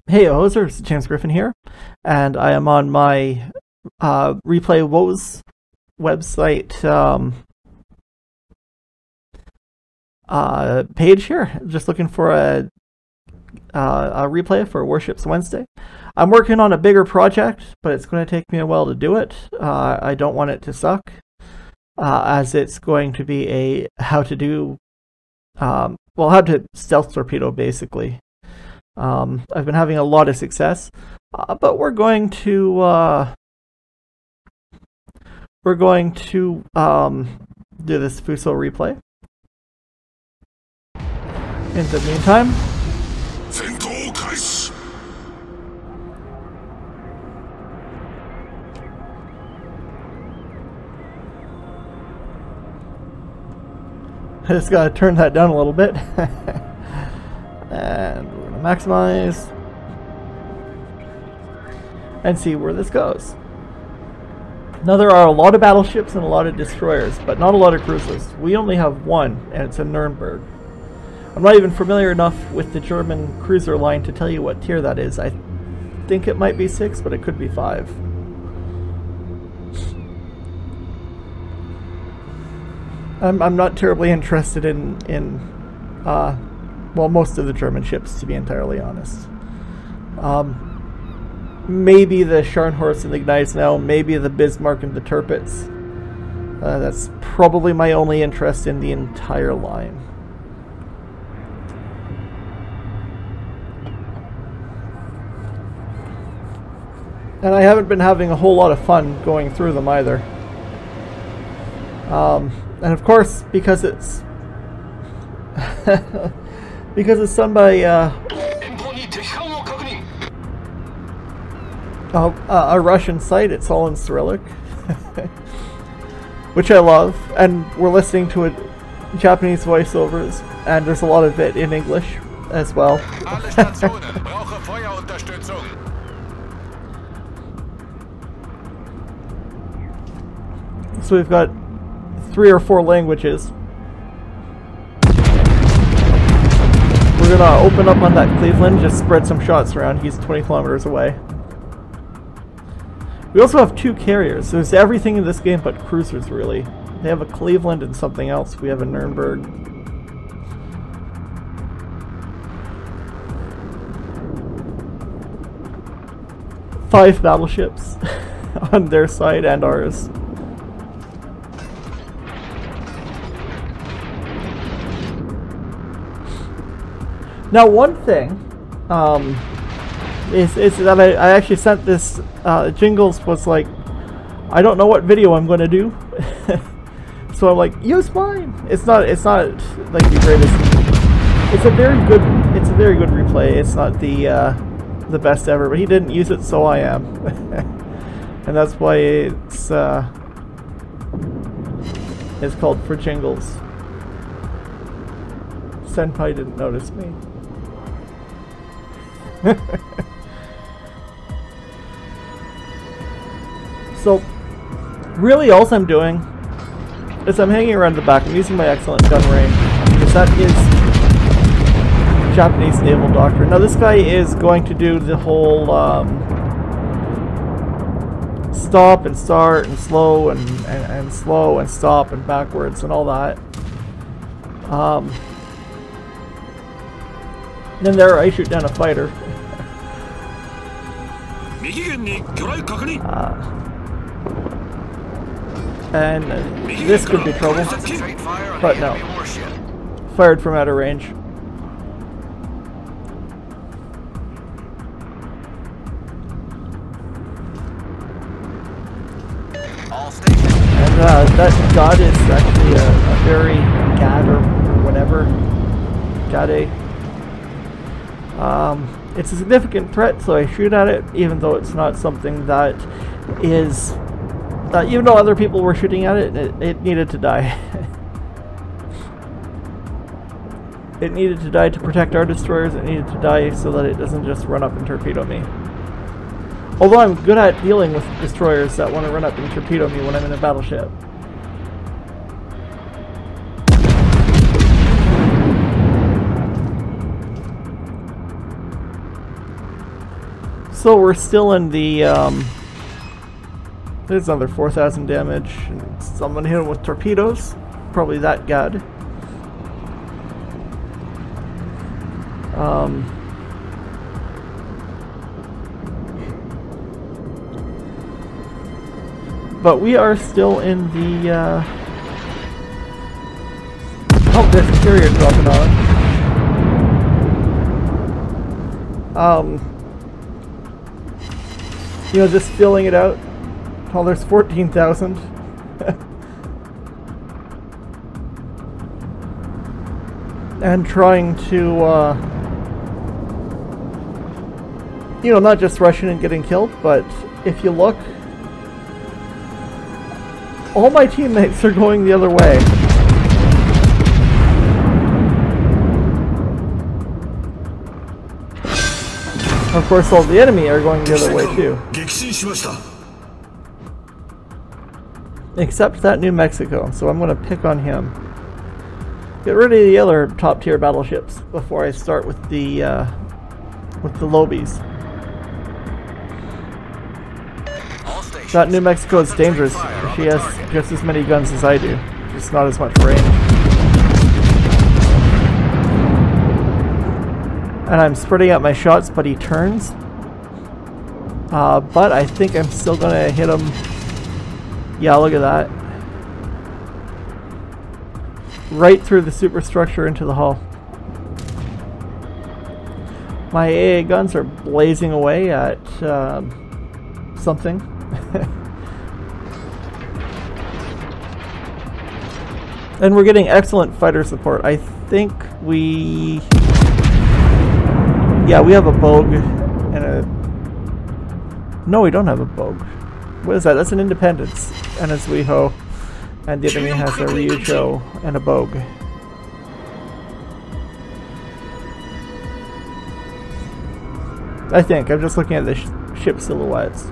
Hey hosers, James Griffin here, and I am on my Replay Woes website page here, just looking for a replay for Warships Wednesday. I'm working on a bigger project, but it's going to take me a while to do it. I don't want it to suck, as it's going to be a how to stealth torpedo, basically. I've been having a lot of success, but we're going to do this Fuso replay. In the meantime, I just gotta turn that down a little bit. And we're going to maximize and see where this goes. Now there are a lot of battleships and a lot of destroyers, but not a lot of cruisers. We only have one, and it's a Nuremberg. I'm not even familiar enough with the German cruiser line to tell you what tier that is. I think it might be 6, but it could be 5. I'm not terribly interested in well, most of the German ships, to be entirely honest. Maybe the Scharnhorst and the Gneisenau, maybe the Bismarck and the Tirpitz. That's probably my only interest in the entire line. And I haven't been having a whole lot of fun going through them either. And of course, because it's because it's done by a Russian site, it's all in Cyrillic, which I love, and we're listening to Japanese voiceovers, and there's a lot of it in English as well. So we've got 3 or 4 languages. We're gonna open up on that Cleveland, just spread some shots around. He's 20 kilometers away. We also have 2 carriers. There's everything in this game but cruisers, really. They have a Cleveland and something else. We have a Nuremberg. Five battleships on their side and ours. Now, one thing is that I actually sent this. Jingles was like, I don't know what video I'm going to do, so I'm like, use mine. It's not like the greatest. It's a very good replay. It's not the best ever, but he didn't use it, so I am, and that's why it's called For Jingles. Senpai didn't notice me. So, really all I'm doing is I'm hanging around the back. I'm using my excellent gun range, because that is Japanese naval doctrine. Now this guy is going to do the whole stop and start and slow and slow and stop and backwards and all that. Then there I shoot down a fighter. And this could be trouble, but no. Fired from out of range. And that god is actually a very gad or whatever. Gade. It's a significant threat, so I shoot at it, even though it's not something that is... even though other people were shooting at it, it needed to die. It needed to die to protect our destroyers, it needed to die so that it doesn't just run up and torpedo me. Although I'm good at dealing with destroyers that want to run up and torpedo me when I'm in a battleship. So we're still in the, there's another 4,000 damage, and someone hit him with torpedoes. Probably that god. But we are still in the, oh, there's a carrier dropping on. You know, just filling it out. Oh, there's 14,000. And trying to, you know, not just rushing and getting killed, but if you look, all my teammates are going the other way. Of course, all the enemy are going the other way too. Except that New Mexico, so I'm going to pick on him. Get rid of the other top tier battleships before I start with the lobies. That New Mexico is dangerous. She has just as many guns as I do, just not as much range. And I'm spreading out my shots, but he turns. But I think I'm still gonna hit him. Yeah, look at that. Right through the superstructure into the hull. My AA guns are blazing away at something. And we're getting excellent fighter support. I think we... Yeah, we have a Bogue and a... No, we don't have a Bogue. What is that? That's an Independence and a Zuiho. And the enemy has a Ryucho and a Bogue. I think. I'm just looking at the ship silhouettes.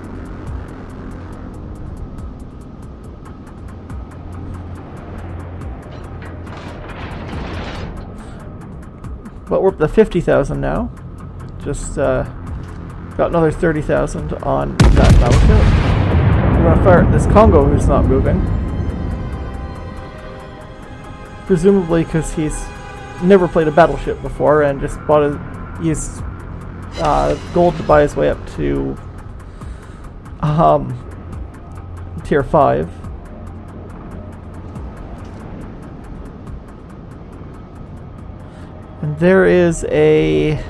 But we're up to 50,000 now. Just got another 30,000 on that battleship. We're going to fire at this Congo who's not moving. Presumably because he's never played a battleship before and just bought he's gold to buy his way up to tier 5. And there is a...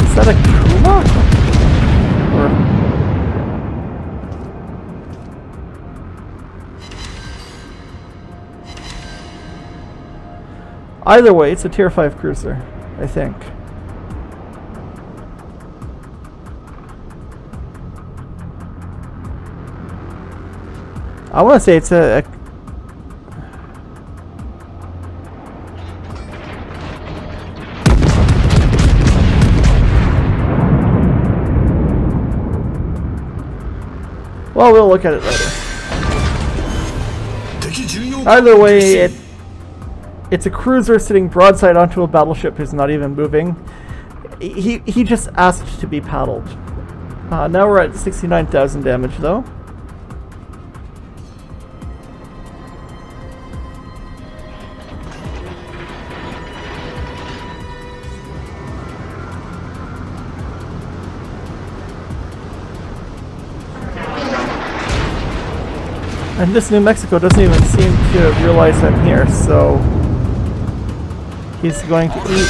Is that a Kuma? Or... Either way, it's a tier 5 cruiser, I think. I want to say it's a well, we'll look at it later. Either way, it's a cruiser sitting broadside onto a battleship who's not even moving. He just asked to be paddled. Now we're at 69,000 damage though. And this New Mexico doesn't even seem to realize I'm here, so he's going to eat.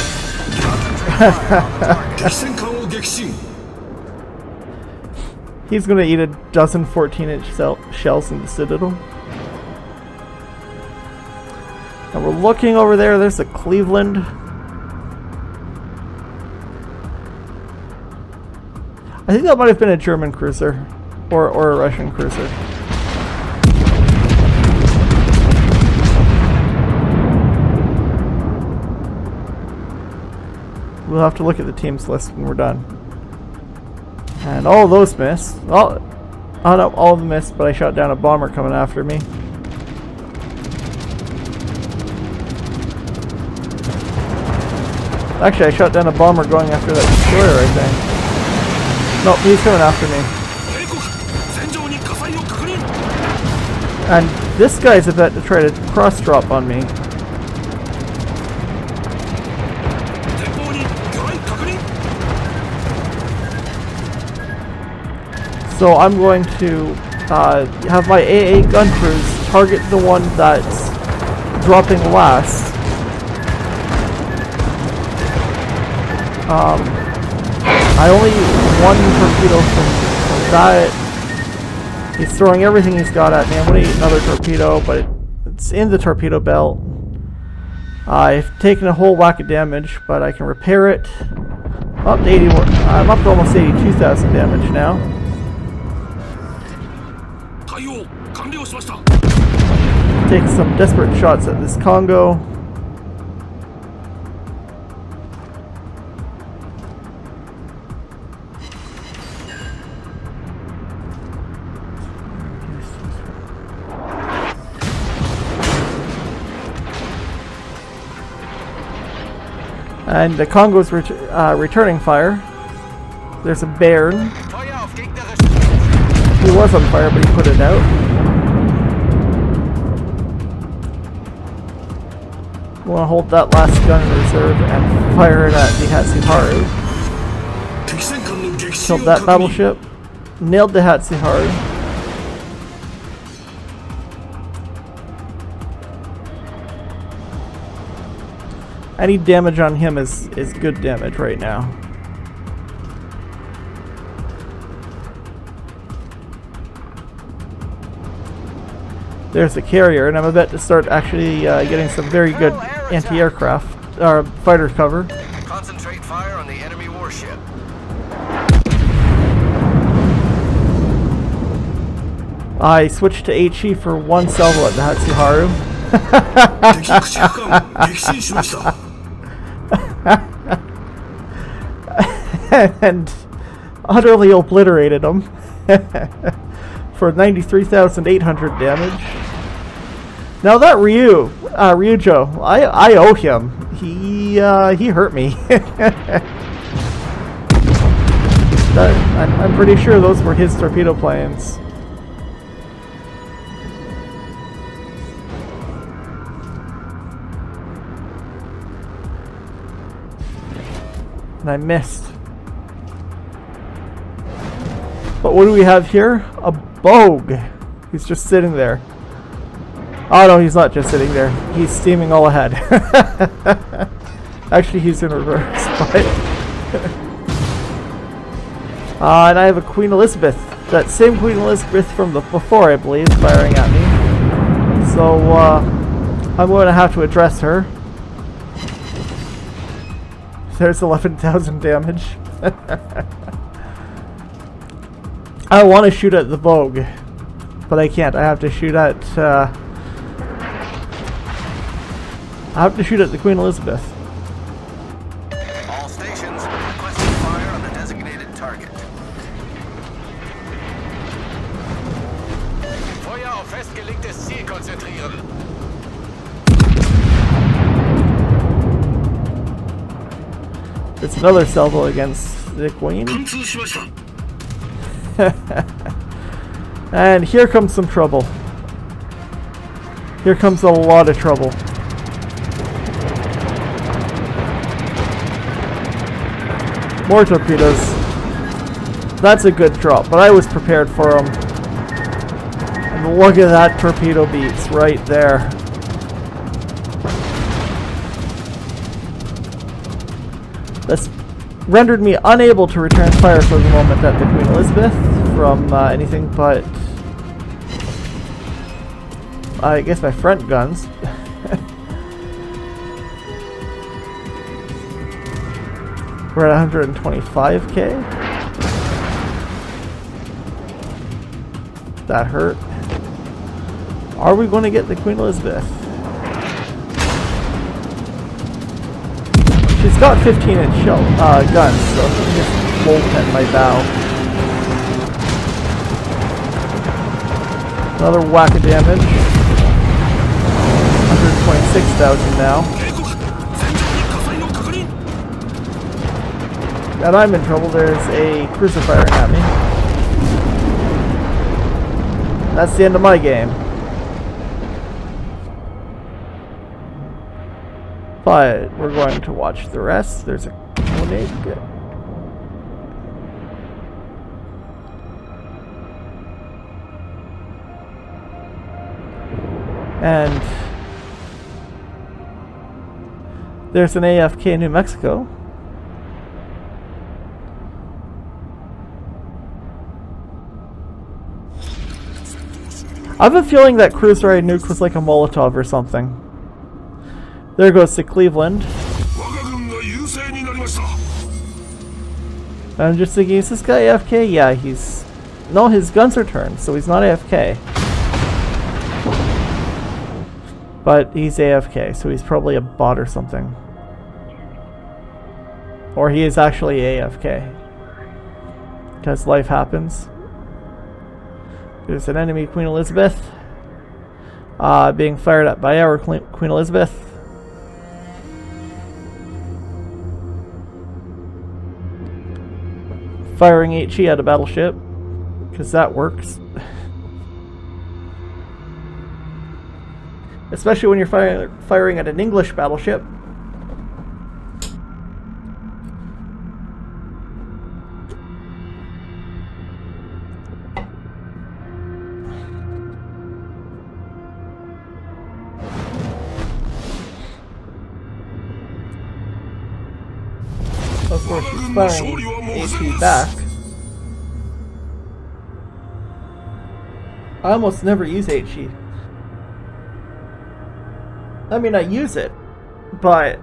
He's going to eat a dozen 14-inch shells in the Citadel. And we're looking over there, there's a Cleveland. I think that might have been a German cruiser, or a Russian cruiser. We'll have to look at the team's list when we're done. And all of those missed. Oh no, all of them missed, but I shot down a bomber coming after me. Actually, I shot down a bomber going after that destroyer, I think. No, he's coming after me. And this guy's about to try to cross-drop on me. So I'm going to have my AA gun crews target the one that's dropping last. I only use one torpedo from that. He's throwing everything he's got at me. I'm going to eat another torpedo, but it's in the torpedo belt. I've taken a whole whack of damage, but I can repair it. Up to 81. I'm up to almost 82,000 damage now. Take some desperate shots at this Congo. And the Congo's returning fire. There's a Bairn. He was on fire, but he put it out. I want to hold that last gun in reserve and fire it at the Hatsuharu. Killed that battleship. Nailed the Hatsuharu. Any damage on him is good damage right now. There's the carrier, and I'm about to start actually getting some very good anti-aircraft or fighter cover. Concentrate fire on the enemy warship. I switched to HE for one salvo at the Hatsuharu. And utterly obliterated him for 93,800 damage. Now that Ryujo, I owe him. He hurt me. I'm pretty sure those were his torpedo planes. And I missed. But what do we have here? A Bogue. He's just sitting there. Oh no, he's not just sitting there. He's steaming all ahead. Actually, he's in reverse. But and I have a Queen Elizabeth. That same Queen Elizabeth from the before, I believe, firing at me. So I'm going to have to address her. There's 11,000 damage. I want to shoot at the Vogue, but I can't. I have to shoot at the Queen Elizabeth. All stations requesting fire on the designated target. Feuer auf festgelegtes Ziel konzentrieren. It's another salvo against the Queen. And here comes some trouble. Here comes a lot of trouble. More torpedoes. That's a good drop, but I was prepared for them. And look at that torpedo beats right there. That's rendered me unable to return fire for the moment at the Queen Elizabeth from anything but, I guess, my front guns. We're at 125k. That hurt. Are we going to get the Queen Elizabeth? She's got 15-inch shell guns, so she can just bolt at my bow. Another whack of damage. 126,000 now. and I'm in trouble. There's a cruiser firing at me. That's the end of my game. But we're going to watch the rest. There's a grenade. Good. And there's an AFK New Mexico. I have a feeling that cruiser I nuked was like a Molotov or something. There goes to Cleveland. I'm just thinking, is this guy AFK? Yeah, he's... No, his guns are turned, so he's not AFK. But he's AFK, so he's probably a bot or something. Or he is actually AFK. Because life happens. There's an enemy Queen Elizabeth. Being fired at by our Queen Elizabeth. Firing HE at a battleship. Because that works. Especially when you're firing at an English battleship. Of course, she's firing HP back. I almost never use HE. I mean, I use it, but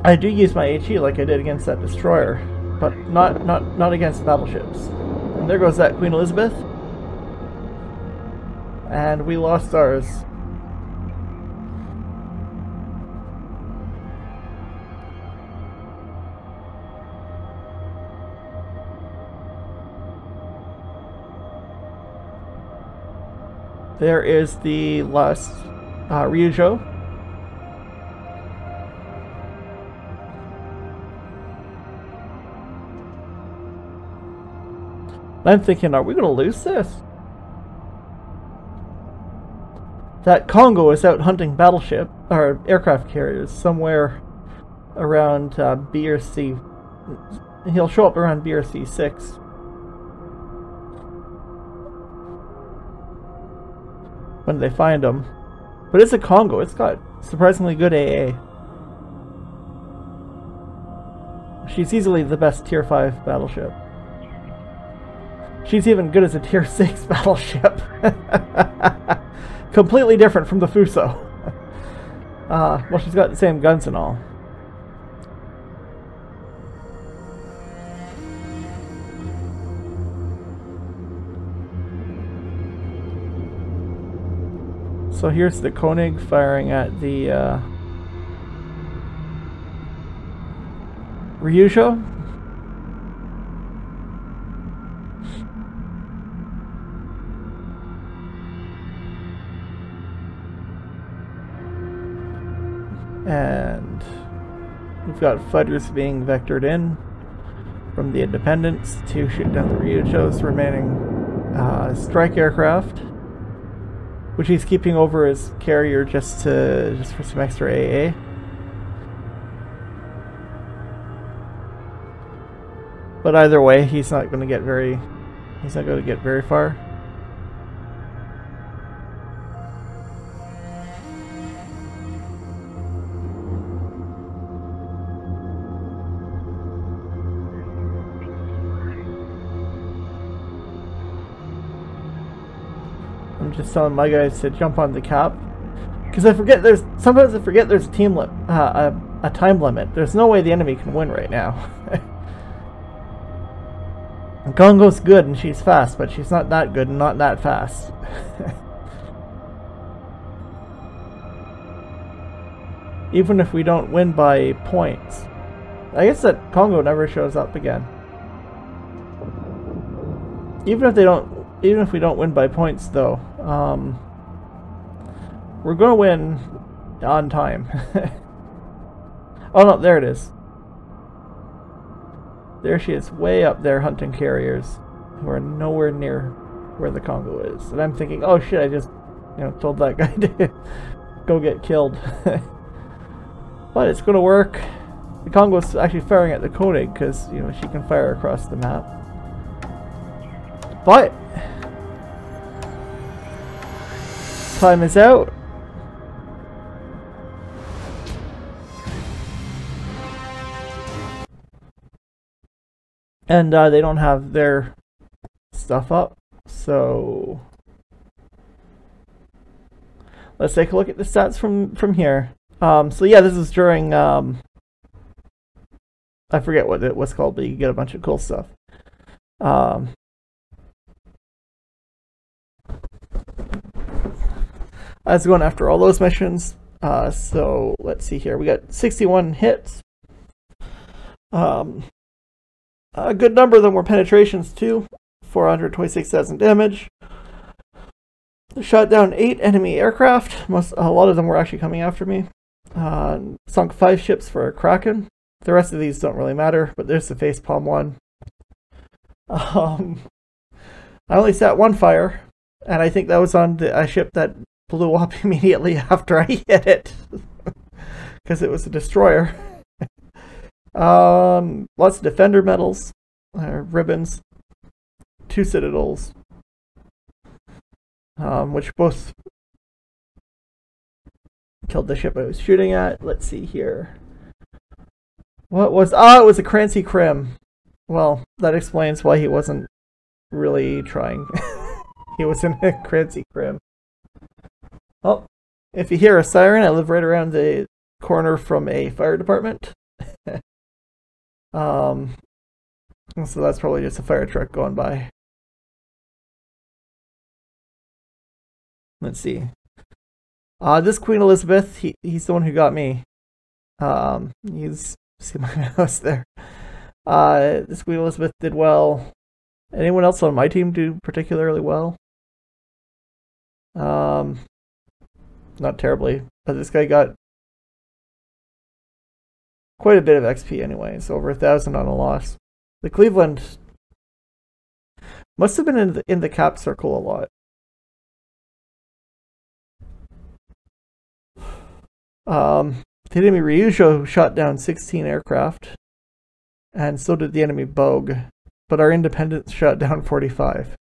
I do use my HE like I did against that destroyer, but not against battleships. And there goes that Queen Elizabeth, and we lost ours. There is the last Ryujo. I'm thinking, are we going to lose this? That Congo is out hunting battleship or aircraft carriers somewhere around B or C. He'll show up around B or C6. When they find him. But it's a Congo. It's got surprisingly good AA. She's easily the best tier 5 battleship. She's even good as a tier 6 battleship. Completely different from the Fuso. Well, she's got the same guns and all. So here's the Koenig firing at the Ryujo. And we've got fighters being vectored in from the Independence to shoot down the Ryujo's remaining strike aircraft, which he's keeping over his carrier just for some extra AA. But either way, he's not going to get very far. I'm just telling my guys to jump on the cap, because sometimes I forget there's a time limit. There's no way the enemy can win right now. Congo's good and she's fast, but she's not that good and not that fast. Even if we don't win by points. I guess that Congo never shows up again. Even if we don't win by points, though, we're gonna win on time. Oh no, there it is. There she is, way up there hunting carriers who are nowhere near where the Congo is. And I'm thinking, oh shit, I just, told that guy to go get killed. But it's gonna work. The Congo's actually firing at the Koenig because, she can fire across the map. But time is out. And they don't have their stuff up, so let's take a look at the stats from here. So yeah, this is during I forget what it was called, but you get a bunch of cool stuff. I was going after all those missions. So let's see here. We got 61 hits. A good number of them were penetrations too. 426,000 damage. Shot down 8 enemy aircraft. A lot of them were actually coming after me. Sunk 5 ships for a Kraken. The rest of these don't really matter, but there's the facepalm one. I only set 1 fire, and I think that was on a ship that blew up immediately after I hit it, because it was a destroyer. Lots of defender medals, ribbons, 2 citadels, which both killed the ship I was shooting at. Let's see here. What was... it was a Crancy Crim. Well, that explains why he wasn't really trying. He was in a Crancy Crim. Oh, if you hear a siren, I live right around the corner from a fire department. So that's probably just a fire truck going by. Let's see. This Queen Elizabeth, he's the one who got me. See my mouse there. This Queen Elizabeth did well. Anyone else on my team do particularly well? Not terribly, but this guy got quite a bit of XP anyways, over 1,000 on a loss. The Cleveland must have been in the cap circle a lot. The enemy Ryujo shot down 16 aircraft, and so did the enemy Bogue, but our Independence shot down 45.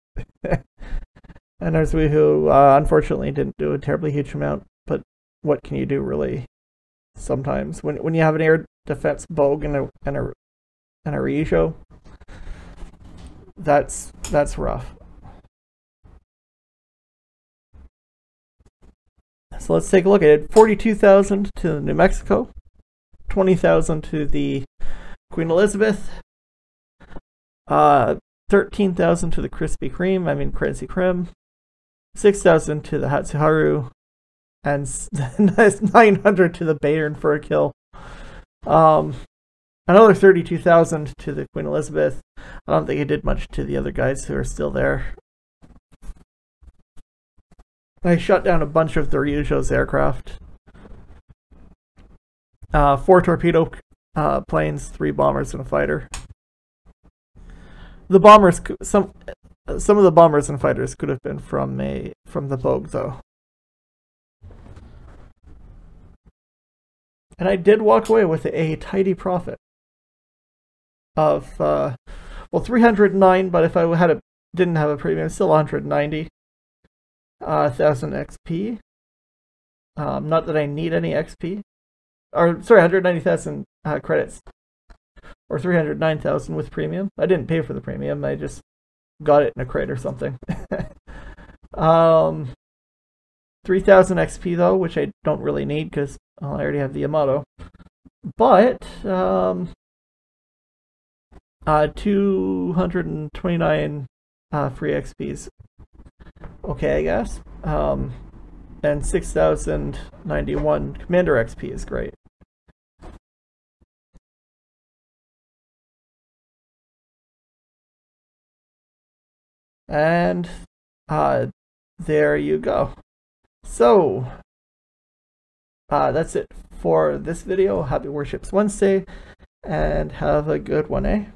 And there's we who unfortunately didn't do a terribly huge amount, but what can you do really? Sometimes when you have an air defense Bogue and a Ryujo, that's rough. So let's take a look at it. 42,000 to New Mexico, 20,000 to the Queen Elizabeth, 13,000 to the Crancy Crim, 6,000 to the Hatsuharu, and 900 to the Bayern for a kill. Another 32,000 to the Queen Elizabeth. I don't think it did much to the other guys who are still there. I shot down a bunch of the Ryujo's aircraft. 4 torpedo planes, 3 bombers, and a fighter. The bombers, some of the bombers and fighters could have been from the Bogue though. And I did walk away with a tidy profit of 309, but if I didn't have a premium, still 190. 1,000 XP. Not that I need any XP. Or sorry, 190,000 credits. Or 309,000 with premium. I didn't pay for the premium. I just got it in a crate or something. 3,000 XP though, which I don't really need because I already have the Yamato. But 229 free XPs. Okay, I guess. And 6,091 Commander XP is great. And there you go. So that's it for this video. Happy Warships Wednesday, and have a good one, eh?